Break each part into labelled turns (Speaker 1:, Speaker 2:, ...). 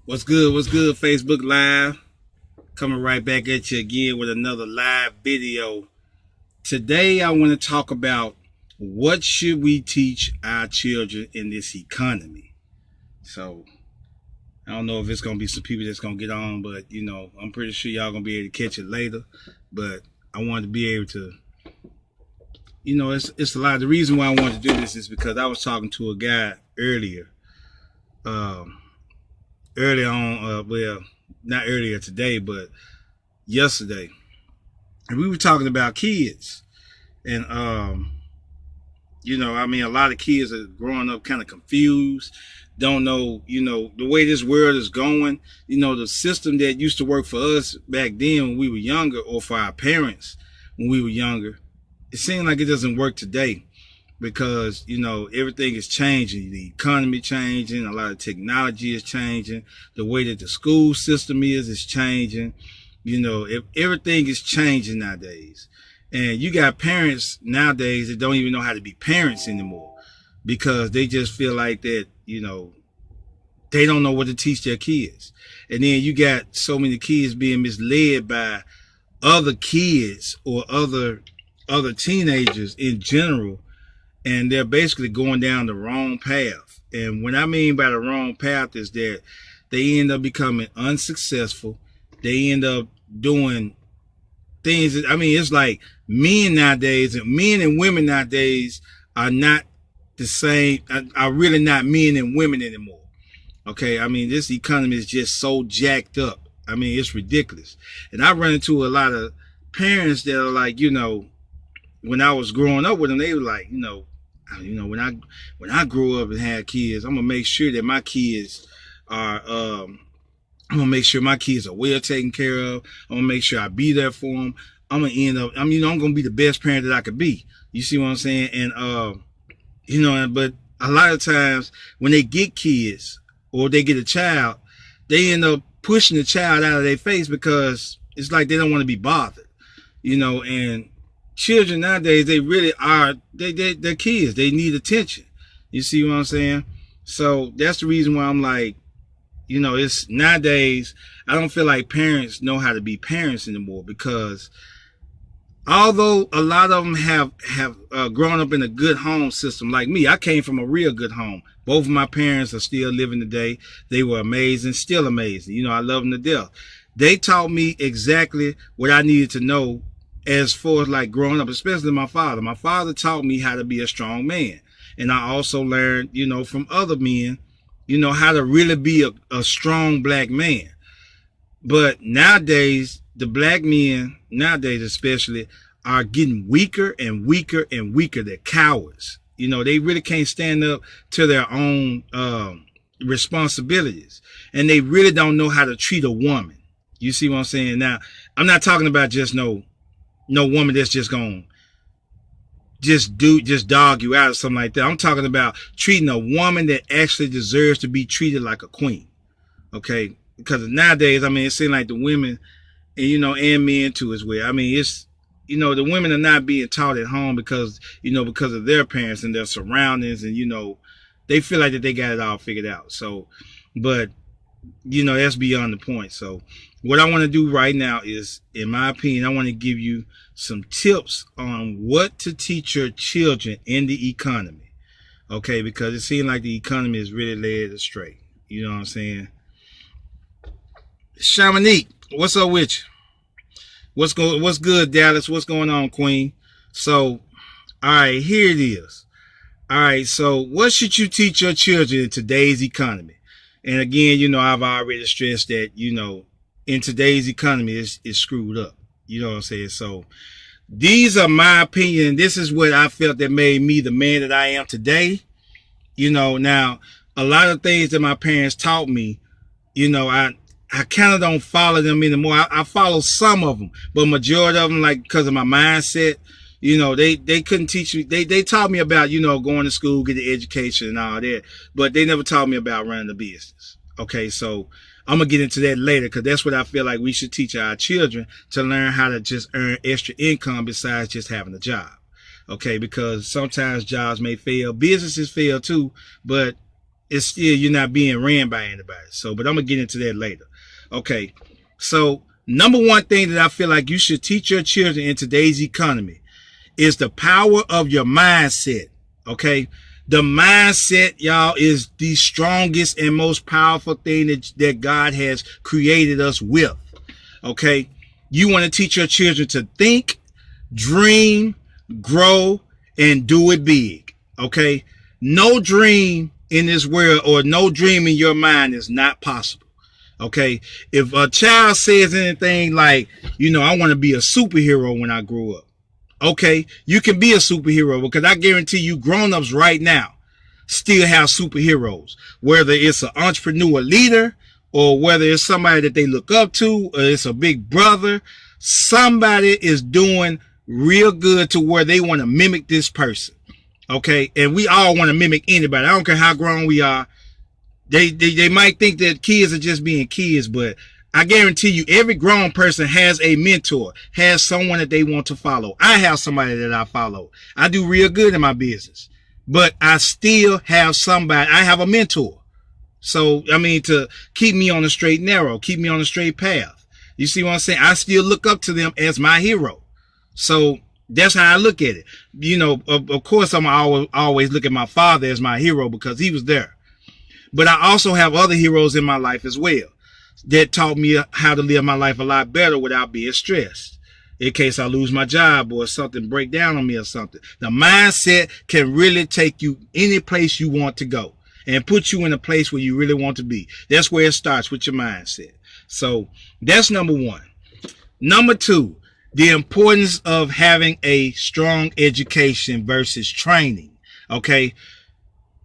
Speaker 1: What's good? What's good? Facebook Live. Coming right back at you again with another live video. Today I want to talk about what should we teach our children in this economy. So I don't know if it's gonna be some people that's gonna get on, but I'm pretty sure y'all gonna be able to catch it later. But I wanted to be able to, it's a lot. The reason why I wanted to do this is because I was talking to a guy earlier. Early on, well, not earlier today, but yesterday, and we were talking about kids, and a lot of kids are growing up kind of confused, don't know, the way this world is going. The system that used to work for us back then when we were younger, or for our parents when we were younger, it seems like it doesn't work today. Because, everything is changing. The economy changing. A lot of technology is changing. The way that the school system is changing. If everything is changing nowadays. And you got parents nowadays that don't even know how to be parents anymore. Because they just feel like that, they don't know what to teach their kids. And then you got so many kids being misled by other kids or other teenagers in general. And they're basically going down the wrong path. And what I mean by the wrong path is that they end up becoming unsuccessful. They end up doing things. It's like men nowadays, and men and women nowadays are not the same, are really not men and women anymore. Okay, this economy is just so jacked up. It's ridiculous. And I run into a lot of parents that are like, when I was growing up with them, they were like, when I grow up and have kids, I'm gonna make sure that my kids are, I'm gonna make sure my kids are well taken care of. I'm gonna make sure I be there for them. I'm gonna end up, I'm gonna be the best parent that I could be. You see what I'm saying? And, but a lot of times when they get kids or they get a child, they end up pushing the child out of their face because it's like they don't want to be bothered, and children nowadays, they really are, they're kids. They need attention. You see what I'm saying? So that's the reason why I'm like, it's nowadays, I don't feel like parents know how to be parents anymore, because although a lot of them have grown up in a good home system, like me, I came from a real good home. Both of my parents are still living today. They were amazing, still amazing. I love them to death. They taught me exactly what I needed to know as far as like growing up, especially my father. My father taught me how to be a strong man. And I also learned, from other men, how to really be a strong black man. But nowadays, the black men, nowadays especially, are getting weaker and weaker and weaker. They're cowards. They really can't stand up to their own responsibilities. And they really don't know how to treat a woman. You see what I'm saying? Now, I'm not talking about just no woman that's just gonna just dog you out or something like that. I'm talking about treating a woman that actually deserves to be treated like a queen. Okay? Because nowadays, it seems like the women, and men too as well. It's, the women are not being taught at home because of their parents and their surroundings, and, they feel like that they got it all figured out. So, but, that's beyond the point. So what I want to do right now is, in my opinion, I want to give you some tips on what to teach your children in the economy. Okay, because it seems like the economy is really led astray. You know what I'm saying? Shamanique, what's up with you? What's good, Dallas? What's going on, Queen? So, all right, here it is. All right, so what should you teach your children in today's economy? And again, I've already stressed that, in today's economy, it's screwed up. You know what I'm saying? So these are my opinion. This is what I felt that made me the man that I am today. Now, a lot of things that my parents taught me, I kind of don't follow them anymore. I follow some of them, but majority of them, like, because of my mindset, they couldn't teach me. They taught me about, going to school, get an education and all that, but they never taught me about running a business. Okay, so I'm going to get into that later, because that's what I feel like we should teach our children, to learn how to just earn extra income besides just having a job. Okay, because sometimes jobs may fail. Businesses fail too, but it's still you're not being ran by anybody. So, but I'm gonna get into that later. Okay. So, number one thing that I feel like you should teach your children in today's economy is the power of your mindset. Okay. The mindset, y'all, is the strongest and most powerful thing that God has created us with. Okay. You want to teach your children to think, dream, grow, and do it big. Okay. No dream in this world or no dream in your mind is not possible. Okay. If a child says anything like, I want to be a superhero when I grow up. Okay. You can be a superhero because I guarantee you grown-ups right now still have superheroes, whether it's an entrepreneur leader or whether it's somebody that they look up to, or it's a big brother. Somebody is doing real good to where they want to mimic this person. Okay. And we all want to mimic anybody. I don't care how grown we are. They might think that kids are just being kids, but I guarantee you every grown person has a mentor, has someone that they want to follow. I have somebody that I follow. I do real good in my business, but I still have somebody. I have a mentor. So, to keep me on the straight and narrow, keep me on the straight path. You see what I'm saying? I still look up to them as my hero. So that's how I look at it. Of course, I'm always look at my father as my hero because he was there. But I also have other heroes in my life as well that taught me how to live my life a lot better without being stressed in case I lose my job or something break down on me or something. The mindset can really take you any place you want to go and put you in a place where you really want to be. That's where it starts, with your mindset. So that's number one. Number two, the importance of having a strong education versus training. Okay.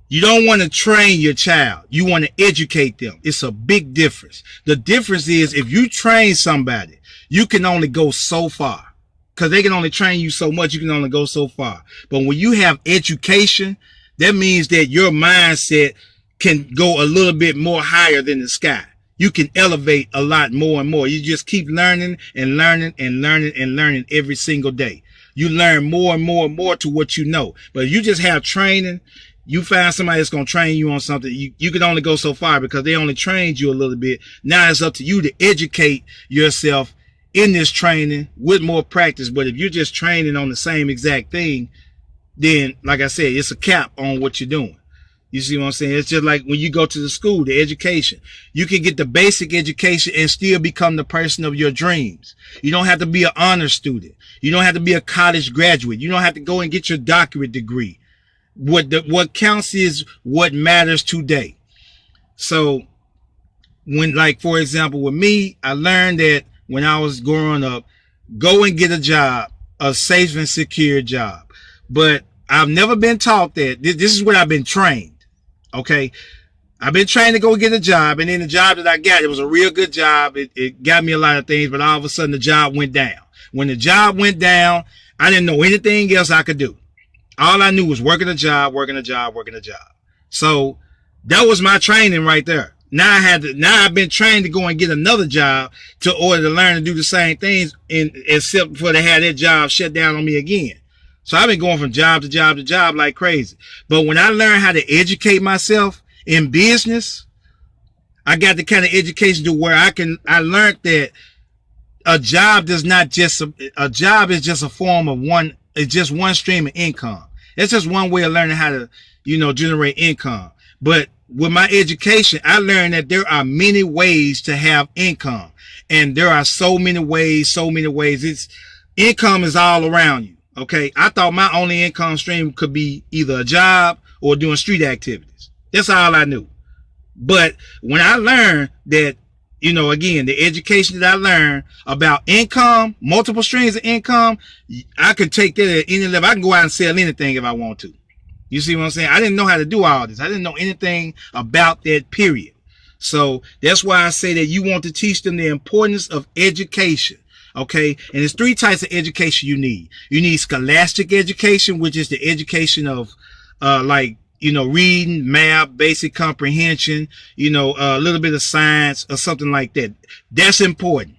Speaker 1: You don't want to train your child. You want to educate them. It's a big difference. The difference is if you train somebody, you can only go so far because they can only train you so much. You can only go so far. But when you have education, that means that your mindset can go a little bit more higher than the sky. You can elevate a lot more and more. You just keep learning and learning and learning and learning every single day. You learn more and more and more to what you know. But if you just have training, you find somebody that's going to train you on something, you can only go so far because they only trained you a little bit. Now it's up to you to educate yourself in this training with more practice. But if you're just training on the same exact thing, then, like I said, it's a cap on what you're doing. You see what I'm saying? It's just like when you go to the school, the education. You can get the basic education and still become the person of your dreams. You don't have to be an honor student. You don't have to be a college graduate. You don't have to go and get your doctorate degree. What counts is what matters today. So when, like, for example, with me, I learned that when I was growing up, go and get a job, a safe and secure job. But I've never been taught that. This is what I've been trained. Okay. I've been trained to go get a job, and then the job that I got, it was a real good job. It got me a lot of things, but all of a sudden the job went down. When the job went down, I didn't know anything else I could do. All I knew was working a job, working a job, working a job. So that was my training right there. Now I've been trained to go and get another job to order to learn to do the same things, except for to have that job shut down on me again. So I've been going from job to job to job like crazy. But when I learned how to educate myself in business, I got the kind of education to where I learned that a job is just a form of it's just one stream of income. It's just one way of learning how to, generate income. But with my education, I learned that there are many ways to have income. And there are so many ways. Income is all around you. Okay. I thought my only income stream could be either a job or doing street activities. That's all I knew. But when I learned that, again, the education that I learned about income, multiple streams of income, I could take that at any level. I can go out and sell anything if I want to. You see what I'm saying? I didn't know how to do all this. I didn't know anything about that, period. So that's why I say that you want to teach them the importance of education. Okay. And there's three types of education you need. You need scholastic education, which is the education of, reading, math, basic comprehension, a little bit of science or something like that. That's important.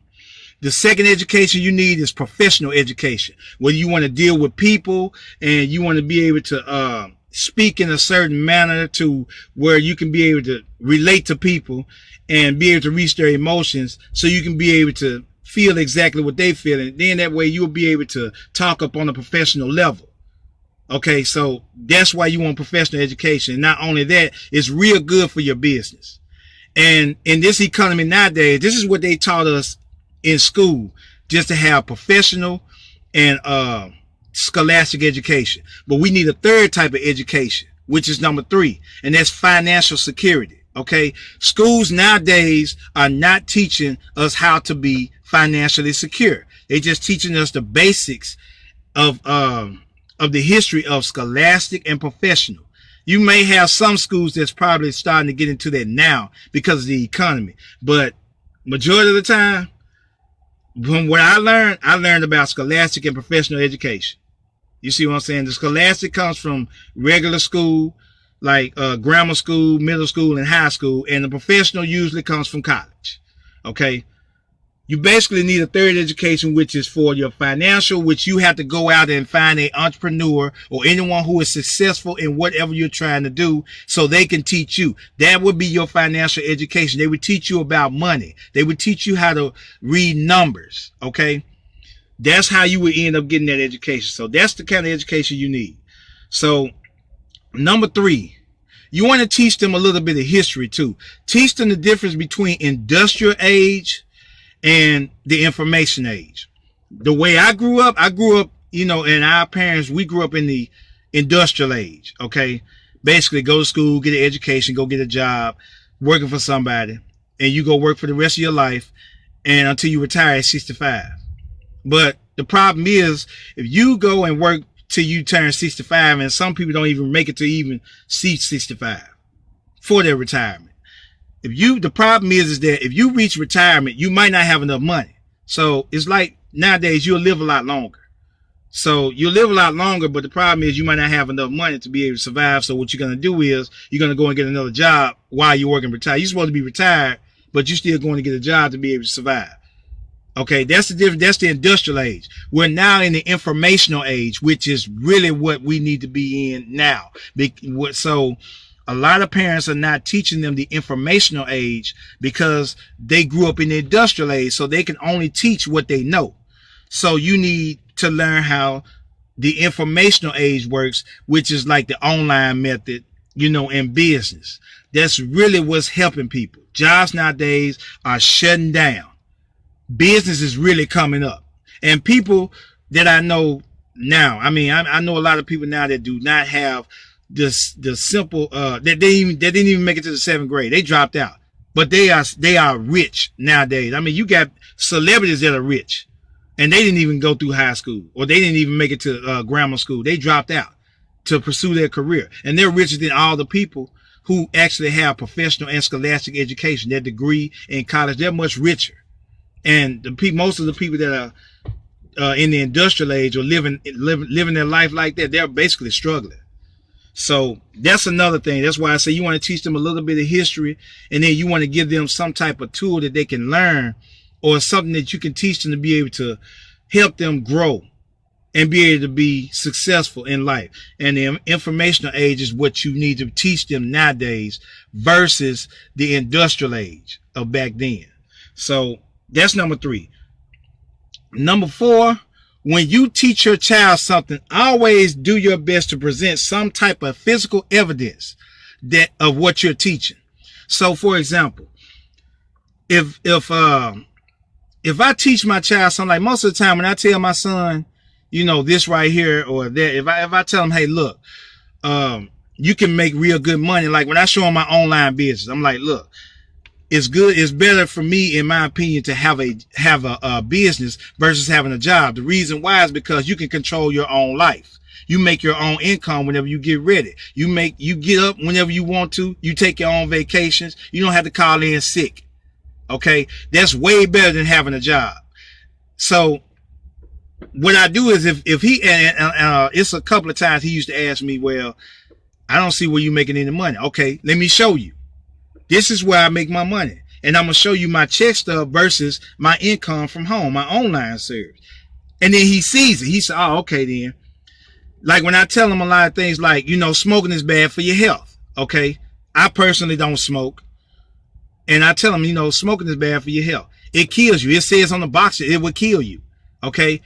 Speaker 1: The second education you need is professional education, where you want to deal with people and you want to be able to, speak in a certain manner to where you can be able to relate to people and be able to reach their emotions, so you can be able to feel exactly what they feel. And then that way you'll be able to talk up on a professional level. Okay, so that's why you want professional education. And not only that, it's real good for your business. And in this economy nowadays, this is what they taught us in school, just to have professional and scholastic education. But we need a third type of education, which is number 3, and that's financial security. Okay, schools nowadays are not teaching us how to be financially secure. They're just teaching us the basics of the history of scholastic and professional. You may have some schools that's probably starting to get into that now because of the economy, but majority of the time, from what I learned about scholastic and professional education. You see what I'm saying? The scholastic comes from regular school, like grammar school, middle school, and high school, and the professional usually comes from college. Okay, you basically need a third education, which is for your financial, which you have to go out and find an entrepreneur or anyone who is successful in whatever you're trying to do, so they can teach you. That would be your financial education. They would teach you about money. They would teach you how to read numbers. Okay, that's how you would end up getting that education. So that's the kind of education you need. So number 3, you want to teach them a little bit of history too. Teach them the difference between industrial age and the information age. The way I grew up, you know, and our parents, we grew up in the industrial age. Okay, basically go to school, get an education, go get a job, working for somebody, and you go work for the rest of your life, and until you retire at 65. But the problem is, if you go and work till you turn 65, and some people don't even make it to even see 65 for their retirement. The problem is that if you reach retirement, you might not have enough money. So it's like nowadays you'll live a lot longer. So you'll live a lot longer, but the problem is you might not have enough money to be able to survive. So what you're going to do is you're going to go and get another job while you're working retired. You're supposed to be retired, but you're still going to get a job to be able to survive. Okay, that's the difference. That's the industrial age. We're now in the informational age, which is really what we need to be in now. So a lot of parents are not teaching them the informational age because they grew up in the industrial age, so they can only teach what they know. So you need to learn how the informational age works, which is like the online method, you know, in business. That's really what's helping people. Jobs nowadays are shutting down. Business is really coming up. And people that I know now, I mean, I know a lot of people now that do not have the simple, they didn't even make it to the 7th grade. They dropped out, but they are rich nowadays. I mean, you got celebrities that are rich and they didn't even go through high school, or they didn't even make it to grammar school. They dropped out to pursue their career, and they're richer than all the people who actually have professional and scholastic education, their degree in college. They're much richer. And most of the people that are in the industrial age or living their life like that, they're basically struggling. So that's another thing. That's why I say you want to teach them a little bit of history, and then you want to give them some type of tool that they can learn, or something that you can teach them to be able to help them grow and be able to be successful in life. And the informational age is what you need to teach them nowadays versus the industrial age of back then. So that's number 3. Number 4, when you teach your child something, always do your best to present some type of physical evidence of what you're teaching. So, for example, if I teach my child something, like most of the time when I tell my son, you know, this right here or that, if I tell him, hey, look, you can make real good money. Like when I show him my online business, I'm like, look, it's better for me, in my opinion, to have a business versus having a job. The reason why is because you can control your own life. You make your own income whenever you get ready. You get up whenever you want to. You take your own vacations. You don't have to call in sick. Okay, that's way better than having a job. So what I do is if he it's a couple of times he used to ask me, well, I don't see where you're making any money. Okay, let me show you. This is where I make my money. And I'm going to show you my check stub versus my income from home, my online service. And then he sees it. He said, oh, okay, then Like when I tell them a lot of things like, you know, smoking is bad for your health. Okay. I personally don't smoke. And I tell them, you know, smoking is bad for your health. It kills you. It says on the box, it will kill you. Okay.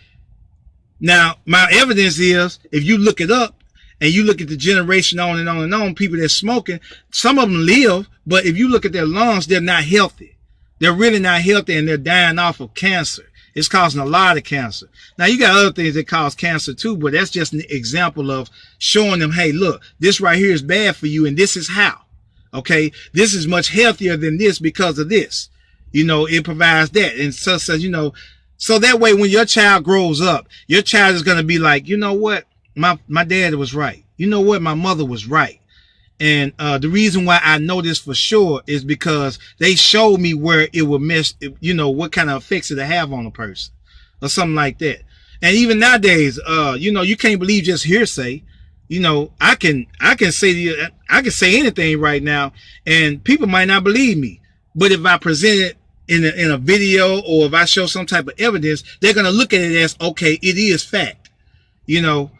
Speaker 1: Now, my evidence is, if you look it up and you look at the generation on and on and on, people that's smoking, some of them live, but if you look at their lungs, they're not healthy. They're really not healthy, and they're dying off of cancer. It's causing a lot of cancer. Now, you got other things that cause cancer too, but that's just an example of showing them, hey, look, this right here is bad for you, and this is how. Okay, this is much healthier than this because of this. You know, it provides that. And so, you know, so that way when your child grows up, your child is going to be like, you know what? My dad was right. You know what? My mother was right. And the reason why I know this for sure is because they showed me where it would mess, you know, what kind of effects it'll have on a person or something like that. And even nowadays, you know, you can't believe just hearsay. You know, I can say to you, I can say anything right now and people might not believe me. But if I present it in a video, or if I show some type of evidence, they're going to look at it as, okay, it is fact. You know,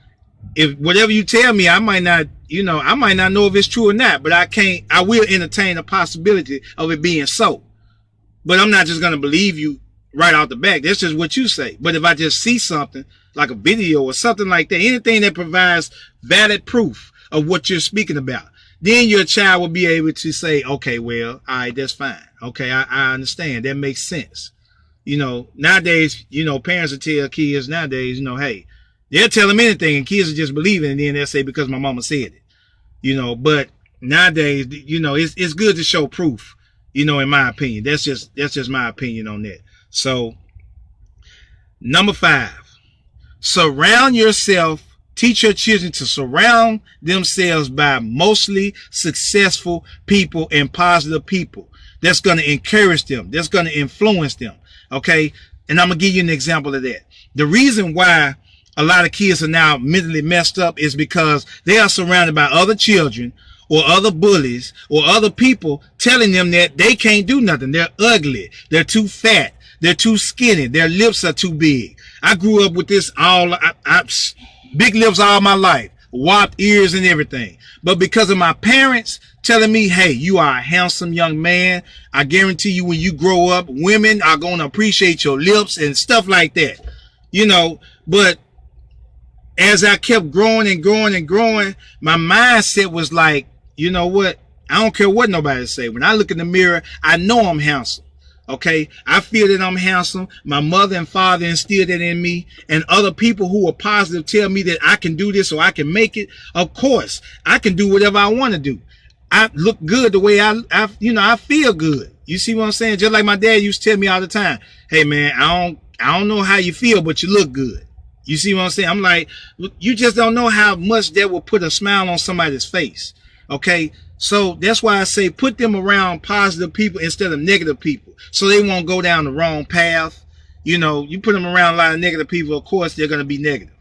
Speaker 1: if whatever you tell me, I might not, you know, I might not know if it's true or not, but I will entertain the possibility of it being so. But I'm not just going to believe you right out the back. That's just what you say. But if I just see something like a video or something like that, anything that provides valid proof of what you're speaking about, then your child will be able to say, okay, well, all right, that's fine. Okay, I understand. That makes sense. You know, nowadays, you know, parents will tell kids nowadays, you know, hey, they'll tell them anything and kids will just believe it, and then they'll say, because my mama said it. You know, but nowadays, you know, it's good to show proof, you know, in my opinion. That's just my opinion on that. So, number 5, surround yourself. Teach your children to surround themselves by mostly successful people and positive people. That's going to encourage them. That's going to influence them. Okay. And I'm going to give you an example of that. The reason why a lot of kids are now mentally messed up is because they are surrounded by other children or other bullies or other people telling them that they can't do nothing. They're ugly. They're too fat. They're too skinny. Their lips are too big. I grew up with this big lips all my life, warped ears and everything. But because of my parents telling me, hey, you are a handsome young man, I guarantee you when you grow up, women are going to appreciate your lips and stuff like that. You know, but as I kept growing and growing and growing, my mindset was like, you know what? I don't care what nobody say. When I look in the mirror, I know I'm handsome. Okay, I feel that I'm handsome. My mother and father instilled that in me, and other people who are positive tell me that I can do this or I can make it. Of course, I can do whatever I want to do. I look good the way I feel good. You see what I'm saying? Just like my dad used to tell me all the time, hey man, I don't know how you feel, but you look good. You see what I'm saying? I'm like, you just don't know how much that will put a smile on somebody's face. Okay. So that's why I say put them around positive people instead of negative people, so they won't go down the wrong path. You know, you put them around a lot of negative people, of course, they're going to be negative.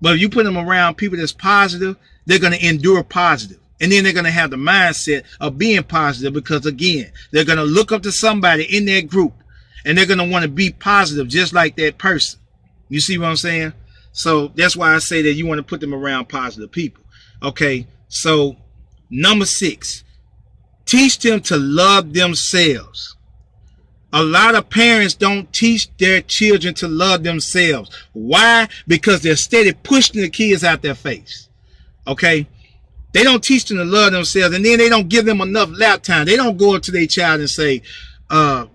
Speaker 1: But if you put them around people that's positive, they're going to endure positive. And then they're going to have the mindset of being positive because, again, they're going to look up to somebody in their group and they're going to want to be positive just like that person. You see what I'm saying? So that's why I say that you want to put them around positive people. Okay, so number 6, teach them to love themselves. A lot of parents don't teach their children to love themselves. Why? Because they're steady pushing the kids out their face. Okay? They don't teach them to love themselves, and then they don't give them enough lap time. They don't go up to their child and say,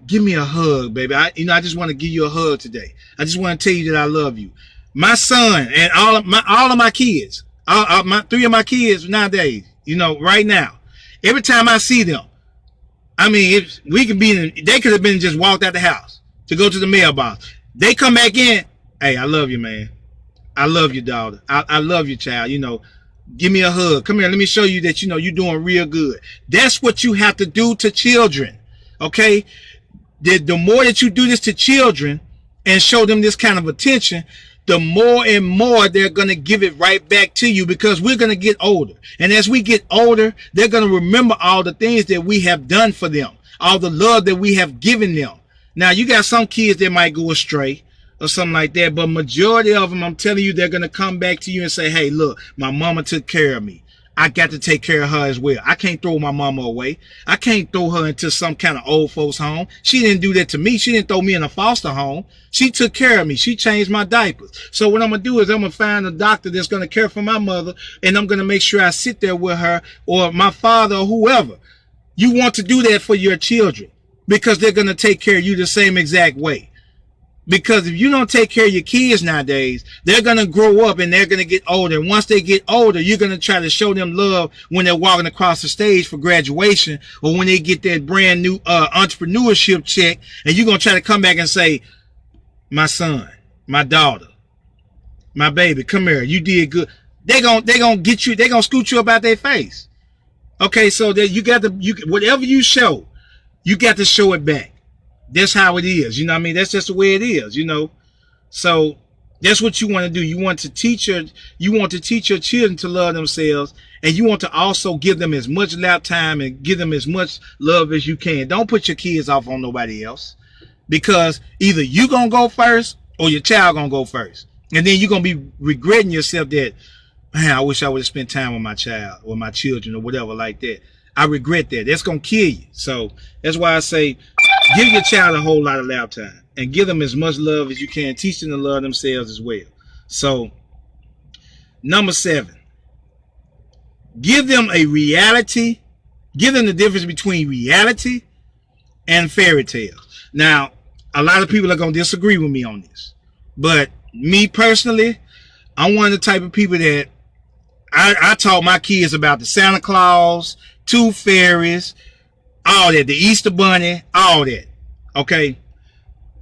Speaker 1: give me a hug, baby. I just want to give you a hug today. I just want to tell you that I love you. My son and all of my kids, 3 of my kids nowadays, you know, right now, every time I see them, I mean, they could have been just walked out the house to go to the mailbox. They come back in. Hey, I love you, man. I love you, daughter. I love you, child. You know, give me a hug. Come here. Let me show you that, you know, you're doing real good. That's what you have to do to children. Okay. The more that you do this to children and show them this kind of attention, the more and more they're going to give it right back to you, because we're going to get older. And as we get older, they're going to remember all the things that we have done for them, all the love that we have given them. Now, you got some kids that might go astray. or something like that. But majority of them, I'm telling you, they're going to come back to you and say, hey, look, my mama took care of me. I got to take care of her as well. I can't throw my mama away. I can't throw her into some kind of old folks home. She didn't do that to me. She didn't throw me in a foster home. She took care of me. She changed my diapers. So what I'm going to do is I'm going to find a doctor that's going to care for my mother, and I'm going to make sure I sit there with her, or my father, or whoever. You want to do that for your children because they're going to take care of you the same exact way. Because if you don't take care of your kids nowadays, they're going to grow up and they're going to get older. And once they get older, you're going to try to show them love when they're walking across the stage for graduation, or when they get that brand new entrepreneurship check. And you're going to try to come back and say, my son, my daughter, my baby, come here. You did good. They're going to get you. They're going to scoot you about their face. Okay. So that you got to, whatever you show, you got to show it back. That's how it is. You know what I mean? That's just the way it is, you know? So that's what you want to do. You want to teach your children to love themselves, and you want to also give them as much lap time and give them as much love as you can. Don't put your kids off on nobody else, because either you going to go first or your child going to go first. And then you're going to be regretting yourself that, man, I wish I would have spent time with my child or my children or whatever like that. I regret that. That's going to kill you. So that's why I say, give your child a whole lot of lap time and give them as much love as you can. Teach them to love themselves as well. So, number 7, give them a reality. Give them the difference between reality and fairy tales. Now, a lot of people are going to disagree with me on this. But me personally, I'm one of the type of people that I taught my kids about the Santa Claus, Tooth Fairies, all that, the Easter Bunny, all that. Okay.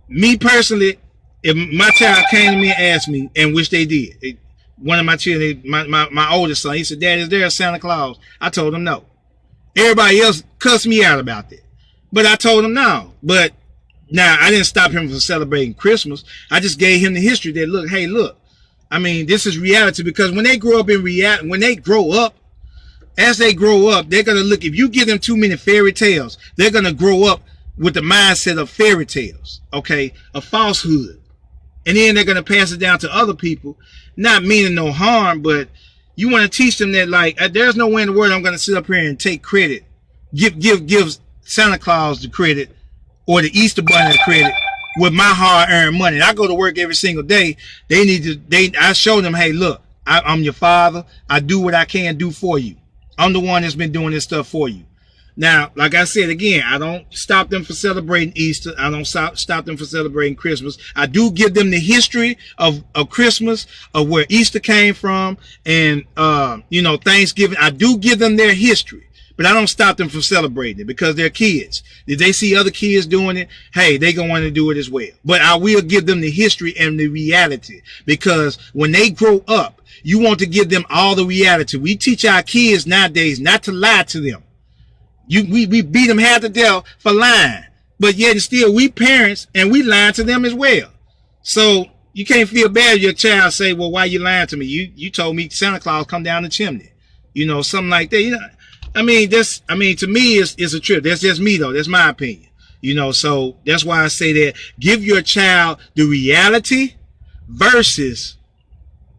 Speaker 1: Me personally, if my child came to me and asked me, and which they did, one of my children, my oldest son, he said, Dad, is there a Santa Claus? I told him no. Everybody else cussed me out about that. But I told him no. But now I didn't stop him from celebrating Christmas. I just gave him the history that, look, hey, look, I mean, this is reality, because when they grow up as they grow up, they're going to look, if you give them too many fairy tales, they're going to grow up with the mindset of fairy tales, okay, a falsehood. And then they're going to pass it down to other people, not meaning no harm, but you want to teach them that, like, there's no way in the world I'm going to sit up here and take credit, give Santa Claus the credit or the Easter Bunny the credit with my hard-earned money. And I go to work every single day. I show them, hey, look, I'm your father. I do what I can do for you. I'm the one that's been doing this stuff for you. Now, like I said, again, I don't stop them for celebrating Easter. I don't stop them for celebrating Christmas. I do give them the history of Christmas, of where Easter came from, and, you know, Thanksgiving. I do give them their history, but I don't stop them from celebrating it, because they're kids. If they see other kids doing it, hey, they gonna want to do it as well. But I will give them the history and the reality, because when they grow up, you want to give them all the reality. We teach our kids nowadays not to lie to them. We beat them half to death for lying, but yet and still we parents, and we lie to them as well. So you can't feel bad if your child say, well, why you lying to me? You told me Santa Claus come down the chimney, you know, something like that. You know, I mean, to me, it's a trip. That's just me though. That's my opinion, you know. So that's why I say that give your child the reality versus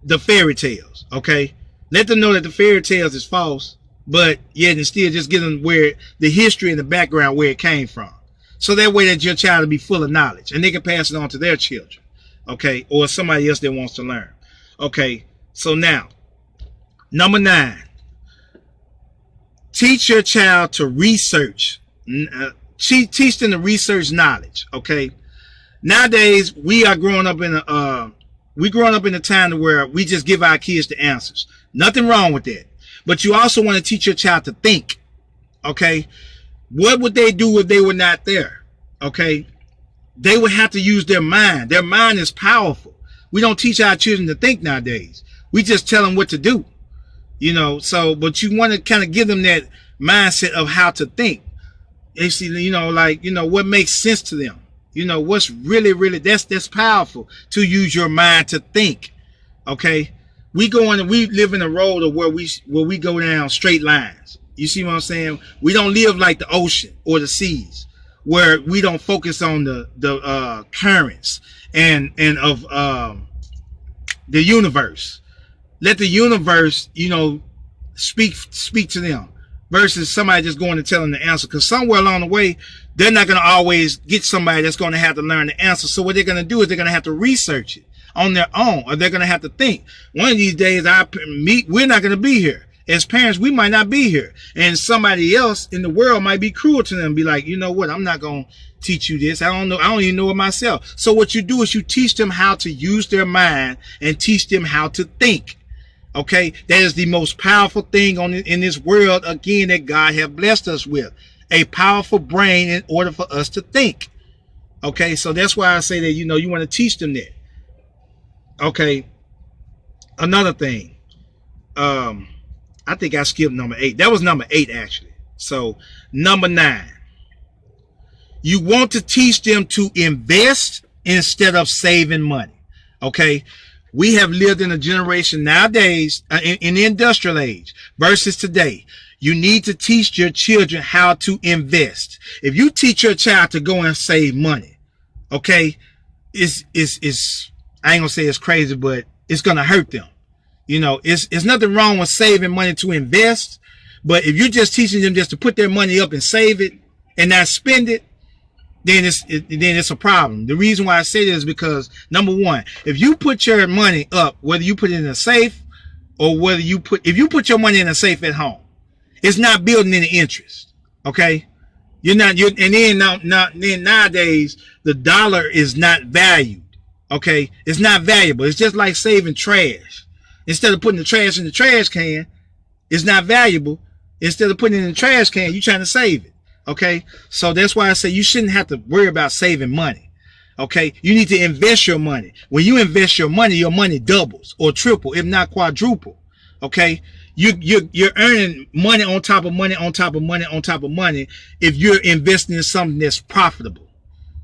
Speaker 1: the fairy tales. Okay, let them know that the fairy tales is false, but yet and still just give them where the history and the background where it came from, so that way that your child will be full of knowledge and they can pass it on to their children, okay, or somebody else that wants to learn. Okay, so now number 9, teach your child to research. Teach them to research knowledge. Okay, nowadays we are growing up in a time where we just give our kids the answers. Nothing wrong with that. But you also want to teach your child to think. Okay. What would they do if they were not there? Okay. They would have to use their mind. Their mind is powerful. We don't teach our children to think nowadays. We just tell them what to do. You know, so, but you want to kind of give them that mindset of how to think. They see, you know, like, you know, what makes sense to them. You know, what's really, that's powerful, to use your mind to think. Okay. We live in a road of where we go down straight lines. You see what I'm saying? We don't live like the ocean or the seas. where we don't focus on the currents and of the universe. Let the universe, you know, speak to them versus somebody just going to tell them the answer. Because somewhere along the way, they're not going to always get somebody that's going to have to learn the answer. So what they're going to do is they're going to have to research it on their own, or they're going to have to think. One of these days, we're not going to be here. As parents, we might not be here. And somebody else in the world might be cruel to them. Be like, you know what? I'm not going to teach you this. I don't know. I don't even know it myself. So what you do is you teach them how to use their mind and teach them how to think. Okay. That is the most powerful thing in this world, again, that God have blessed us with. A powerful brain in order for us to think. Okay. So that's why I say that, you know, you want to teach them that. Okay. Another thing. I think I skipped number 8. That was number 8, actually. So number 9, you want to teach them to invest instead of saving money. Okay. We have lived in a generation nowadays in the industrial age versus today. You need to teach your children how to invest. If you teach your child to go and save money, okay, it's I ain't gonna say it's crazy, but it's gonna hurt them. You know, it's nothing wrong with saving money to invest, but if you're just teaching them just to put their money up and save it and not spend it, then it's a problem. The reason why I say this is because, number one, if you put your money up, whether you put it in a safe or whether if you put your money in a safe at home, it's not building any interest. Okay. And then nowadays the dollar is not valued. Okay. It's not valuable. It's just like saving trash. Instead of putting the trash in the trash can, it's not valuable. Instead of putting it in the trash can, you're trying to save it. Okay. So that's why I say you shouldn't have to worry about saving money. Okay. You need to invest your money. When you invest your money doubles or triple, if not quadruple. Okay. You're earning money on top of money on top of money on top of money if you're investing in something that's profitable.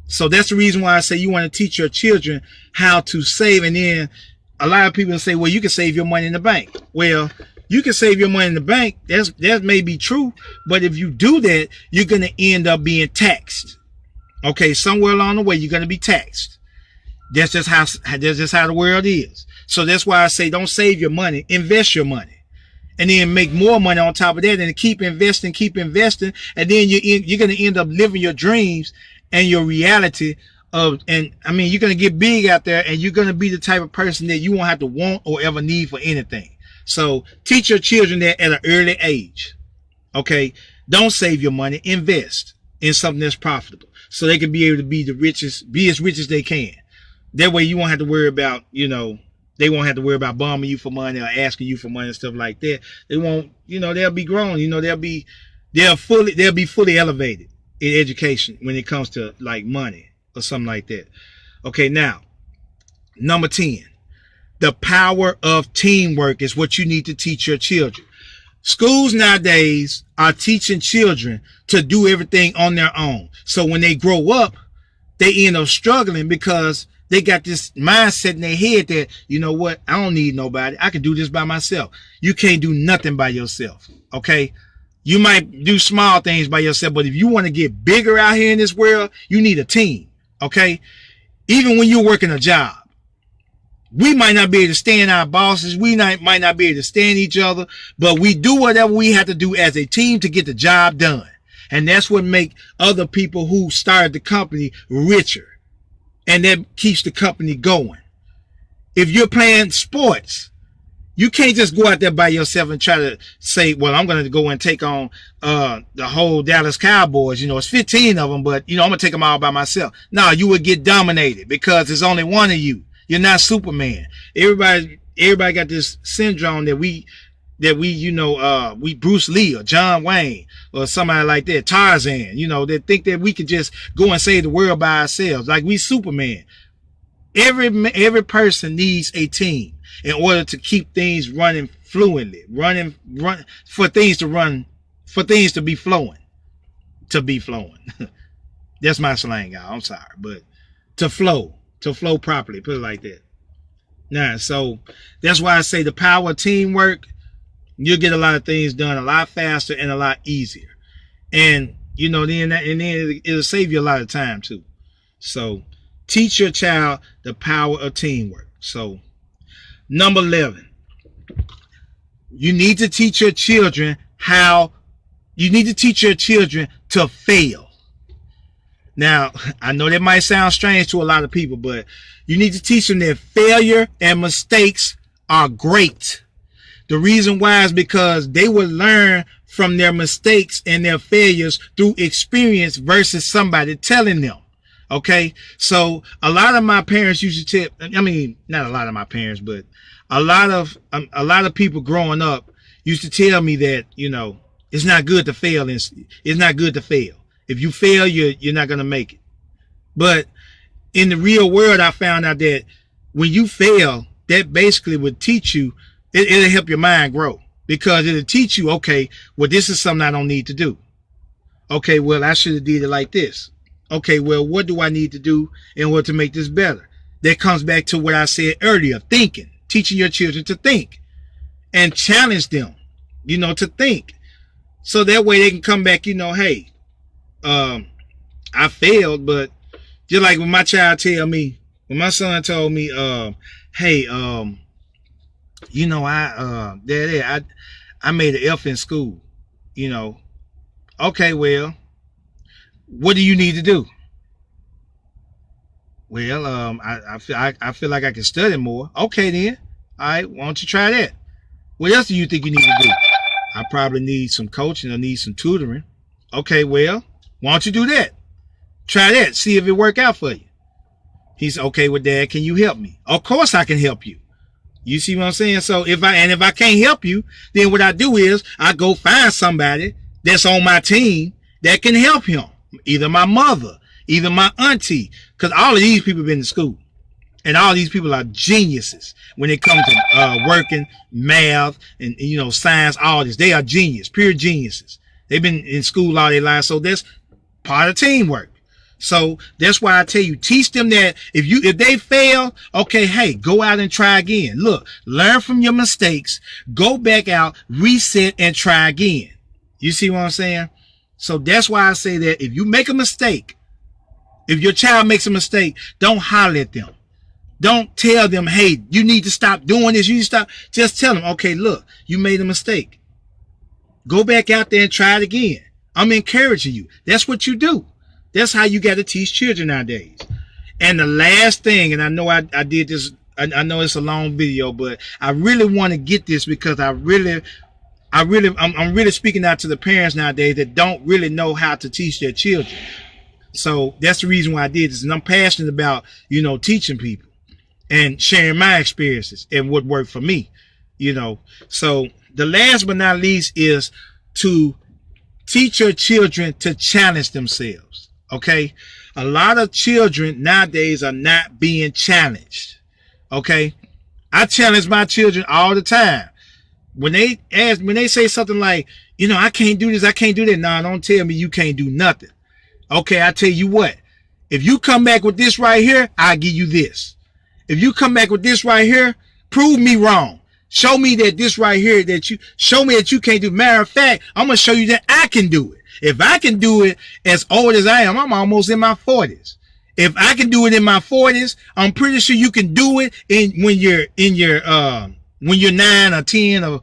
Speaker 1: So that's the reason why I say you want to teach your children how to save. And then a lot of people say, well, you can save your money in the bank. Well, you can save your money in the bank. That may be true. But if you do that, you're going to end up being taxed. Okay. Somewhere along the way, you're going to be taxed. That's just how the world is. So that's why I say don't save your money, invest your money. And then make more money on top of that and keep investing. And then you're going to end up living your dreams and your reality of, and I mean, you're going to get big out there and you're going to be the type of person that you won't have to want or ever need for anything. So teach your children that at an early age. Okay. Don't save your money. Invest in something that's profitable so they can be able to be as rich as they can. That way you won't have to worry about, you know, they won't have to worry about bombing you for money or asking you for money and stuff like that. They won't, you know, they'll be grown, you know, they'll be fully elevated in education when it comes to like money or something like that. Okay. Now, number 10, the power of teamwork is what you need to teach your children. Schools nowadays are teaching children to do everything on their own. So when they grow up, they end up struggling because they got this mindset in their head that, you know what, I don't need nobody. I can do this by myself. You can't do nothing by yourself. Okay. You might do small things by yourself, but if you want to get bigger out here in this world, you need a team. Okay. Even when you're working a job, we might not be able to stand our bosses. We might not be able to stand each other, but we do whatever we have to do as a team to get the job done. And that's what make other people who started the company richer. And that keeps the company going. If you're playing sports, you can't just go out there by yourself and try to say, well, I'm going to go and take on the whole Dallas Cowboys. You know, it's 15 of them, but, you know, I'm going to take them all by myself. No, you would get dominated because there's only one of you. You're not Superman. Everybody got this syndrome that we, you know, we Bruce Lee or John Wayne or somebody like that, Tarzan, you know, that think that we could just go and save the world by ourselves. Like we Superman. Every person needs a team in order to keep things running fluently, for things to be flowing, That's my slang, y'all. I'm sorry, but to flow properly, put it like that. Now, so that's why I say the power of teamwork, you'll get a lot of things done a lot faster and a lot easier. And you know, then it'll save you a lot of time too. So teach your child the power of teamwork. So number 11, you need to teach your children to fail. Now, I know that might sound strange to a lot of people, but you need to teach them that failure and mistakes are great. The reason why is because they will learn from their mistakes and their failures through experience versus somebody telling them. Okay. So a lot of my parents used to tell, I mean, not a lot of my parents, but a lot of people growing up used to tell me that, you know, it's not good to fail. It's not good to fail. If you fail, you're not going to make it. But in the real world, I found out that when you fail, that basically would teach you, it'll help your mind grow, because it'll teach you, okay, well, this is something I don't need to do. Okay, well, I should have did it like this. Okay, well, what do I need to do in order to make this better? That comes back to what I said earlier, thinking, teaching your children to think and challenge them, you know, to think. So that way they can come back, you know, hey, I failed, but just like when my child tell me, when my son told me, hey, you know, I made an F in school, you know. Okay, well, what do you need to do? Well, I feel like I can study more. Okay, then. All right, why don't you try that? What else do you think you need to do? I probably need some coaching. I need some tutoring. Okay, well, why don't you do that? Try that. See if it work out for you. He's okay with that. Can you help me? Of course I can help you. You see what I'm saying? So if I can't help you, then what I do is I go find somebody that's on my team that can help him. Either my mother, either my auntie, because all of these people have been to school. And all these people are geniuses when it comes to working, math, and, you know, science, all this. They are genius, pure geniuses. They've been in school all their lives. So that's part of teamwork. So that's why I tell you, teach them that if they fail, okay, hey, go out and try again. Look, learn from your mistakes, go back out, reset, and try again. You see what I'm saying? So that's why I say that if you make a mistake, if your child makes a mistake, don't holler at them. Don't tell them, hey, you need to stop doing this. You need to stop. Just tell them, okay, look, you made a mistake. Go back out there and try it again. I'm encouraging you. That's what you do. That's how you got to teach children nowadays. And the last thing, and I know I did this, I know it's a long video, but I really want to get this because I'm really speaking out to the parents nowadays that don't really know how to teach their children. So that's the reason why I did this. And I'm passionate about, you know, teaching people and sharing my experiences and what worked for me, you know. So the last but not least is to teach your children to challenge themselves. Okay. A lot of children nowadays are not being challenged. Okay. I challenge my children all the time. When they say something like, you know, I can't do this, I can't do that. No, don't tell me you can't do nothing. Okay. I tell you what, if you come back with this right here, I'll give you this. If you come back with this right here, prove me wrong. Show me that this right here, show me that you can't do. Matter of fact, I'm going to show you that I can do it. If I can do it as old as I am, I'm almost in my 40s. If I can do it in my 40s, I'm pretty sure you can do it when you're 9 or 10 or,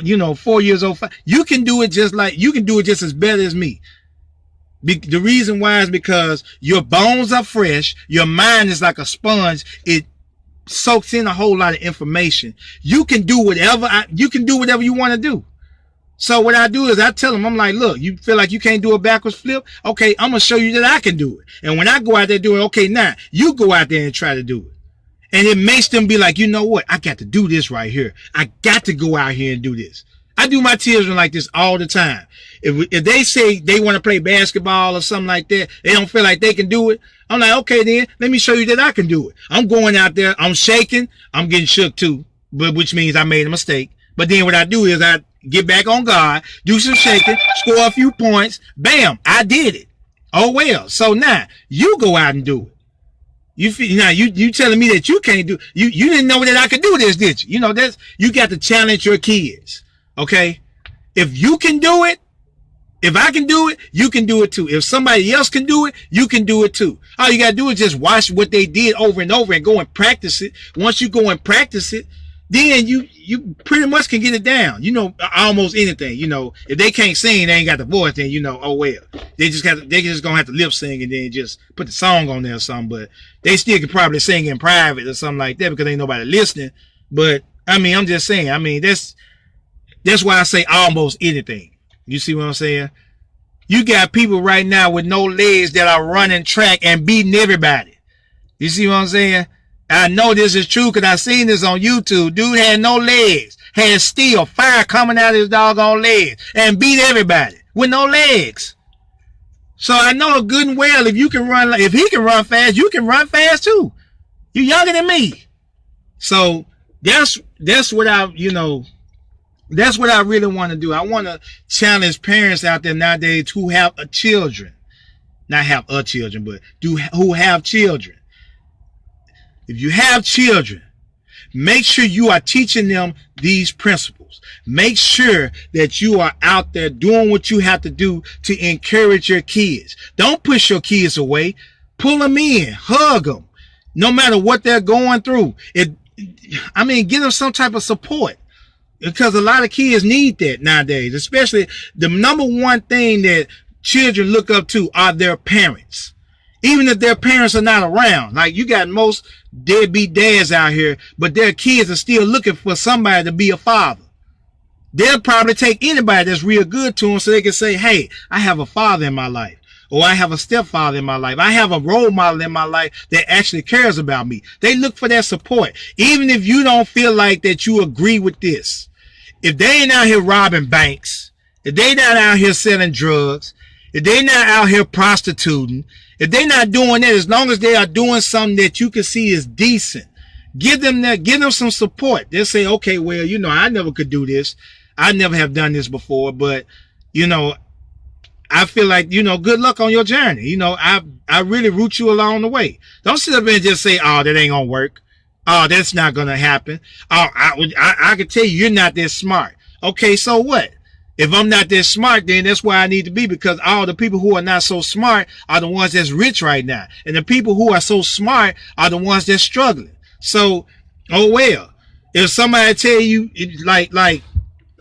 Speaker 1: you know, 4 years old. You can do it just as better as me. The reason why is because your bones are fresh. Your mind is like a sponge. It soaks in a whole lot of information. You can do whatever you want to do. So what I do is I tell them, I'm like, look, you feel like you can't do a backwards flip? Okay, I'm going to show you that I can do it. And when I go out there doing, okay, now you go out there and try to do it. And it makes them be like, you know what? I got to do this right here. I got to go out here and do this. I do my children like this all the time. If they say they want to play basketball or something like that, they don't feel like they can do it. I'm like, okay, then let me show you that I can do it. I'm going out there. I'm shaking. I'm getting shook too, which means I made a mistake. But then what I do is I get back on guard, do some shaking, score a few points. Bam, I did it. Oh, well. So now you go out and do it. You telling me that you can't do, you didn't know that I could do this, did you? You know, you got to challenge your kids. Okay. If you can do it, If I can do it, you can do it too. If somebody else can do it, you can do it too. All you got to do is just watch what they did over and over and go and practice it. Once you go and practice it, then you pretty much can get it down. You know, almost anything. You know, if they can't sing, they ain't got the voice, then you know, oh well. They just gonna have to lip sing and then just put the song on there or something. But they still could probably sing in private or something like that because ain't nobody listening. But I mean, I'm just saying, I mean, that's why I say almost anything. You see what I'm saying? You got people right now with no legs that are running track and beating everybody. You see what I'm saying? I know this is true because I seen this on YouTube. Dude had no legs, had steel, fire coming out of his doggone legs and beat everybody with no legs. So I know good and well if you can run, if he can run fast, you can run fast too. You younger than me. So that's what I, you know, that's what I really want to do. I want to challenge parents out there nowadays who have children. Not have children, but who have children. If you have children, make sure you are teaching them these principles. Make sure that you are out there doing what you have to do to encourage your kids. Don't push your kids away. Pull them in. Hug them. No matter what they're going through. Give them some type of support. Because a lot of kids need that nowadays. Especially the number one thing that children look up to are their parents. Even if their parents are not around. Like you got most deadbeat dads out here, but their kids are still looking for somebody to be a father. They'll probably take anybody that's real good to them so they can say, hey, I have a father in my life. Or I have a stepfather in my life. I have a role model in my life that actually cares about me. They look for that support. Even if you don't feel like that you agree with this. If they ain't out here robbing banks, if they not out here selling drugs, if they not out here prostituting, if they're not doing that, as long as they are doing something that you can see is decent, give them some support. They'll say, okay, well, you know, I never could do this. I never have done this before, but, you know, I feel like, you know, good luck on your journey. You know, I really root you along the way. Don't sit up and just say, oh, that ain't gonna work. Oh, that's not gonna happen. Oh, I can tell you, you're not that smart. Okay, so what? If I'm not that smart, then that's where I need to be, because all the people who are not so smart are the ones that's rich right now. And the people who are so smart are the ones that's struggling. So, oh well. If somebody tell you, like,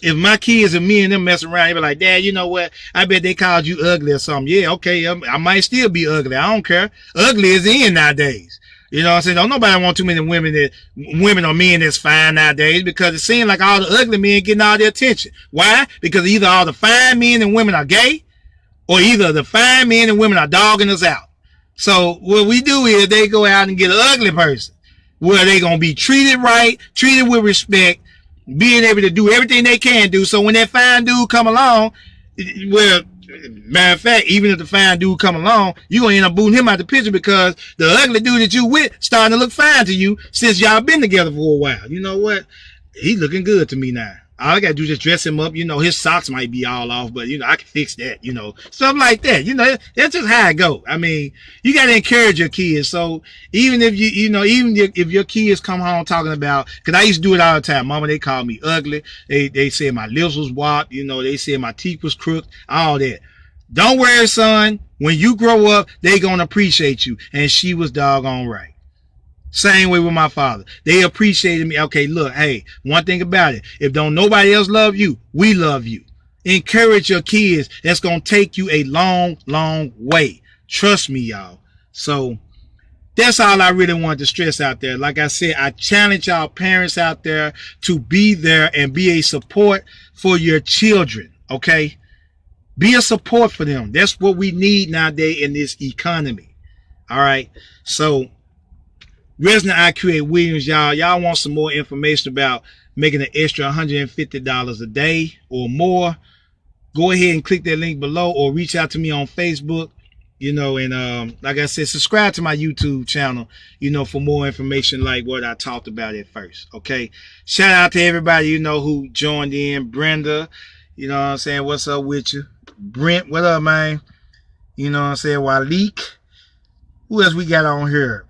Speaker 1: if my kids and me and them mess around, they be like, Dad, you know what? I bet they called you ugly or something. Yeah, okay, I might still be ugly. I don't care. Ugly is in nowadays. You know what I'm saying? Don't nobody want too many women or men that's fine nowadays, because it seems like all the ugly men getting all the attention. Why? Because either all the fine men and women are gay, or either the fine men and women are dogging us out. So what we do is they go out and get an ugly person where they going to be treated right, treated with respect, being able to do everything they can do. So when that fine dude come along, well, matter of fact, even if the fine dude come along, you're going to end up booting him out the picture, because the ugly dude that you with starting to look fine to you since y'all been together for a while. You know what? He's looking good to me now. All I got to do is just dress him up. You know, his socks might be all off, but, you know, I can fix that, you know, something like that. You know, that's just how it go. I mean, you got to encourage your kids. So even if if your kids come home talking about, because I used to do it all the time. Mama, they called me ugly. They said my lips was warped. You know, they said my teeth was crooked, all that. Don't worry, son. When you grow up, they going to appreciate you. And she was doggone right. Same way with my father. They appreciated me. Okay, look, hey, one thing about it. If don't nobody else love you, we love you. Encourage your kids. That's going to take you a long, long way. Trust me, y'all. So that's all I really wanted to stress out there. Like I said, I challenge y'all parents out there to be there and be a support for your children. Okay? Be a support for them. That's what we need nowadays in this economy. All right? So, Resident IQ8 Williams, y'all want some more information about making an extra $150 a day or more, go ahead and click that link below, or reach out to me on Facebook, you know, and like I said, subscribe to my YouTube channel, you know, for more information like what I talked about at first. Okay, shout out to everybody, you know, who joined in. Brenda, you know what I'm saying, what's up with you? Brent, what up, man? You know what I'm saying? Walik, who else we got on here?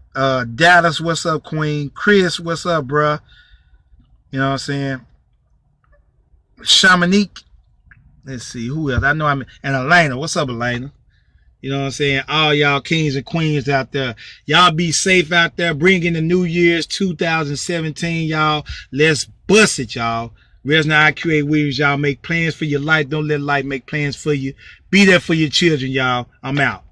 Speaker 1: Dallas, what's up, Queen? Chris, what's up, bruh? You know what I'm saying? Shamanique, Let's see who else. I know and Elena. What's up, Elena? You know what I'm saying? All y'all kings and queens out there. Y'all be safe out there. Bring in the New Year's 2017, y'all. Let's bust it, y'all. Reznor IQ8 Williams, y'all. Make plans for your life. Don't let life make plans for you. Be there for your children, y'all. I'm out.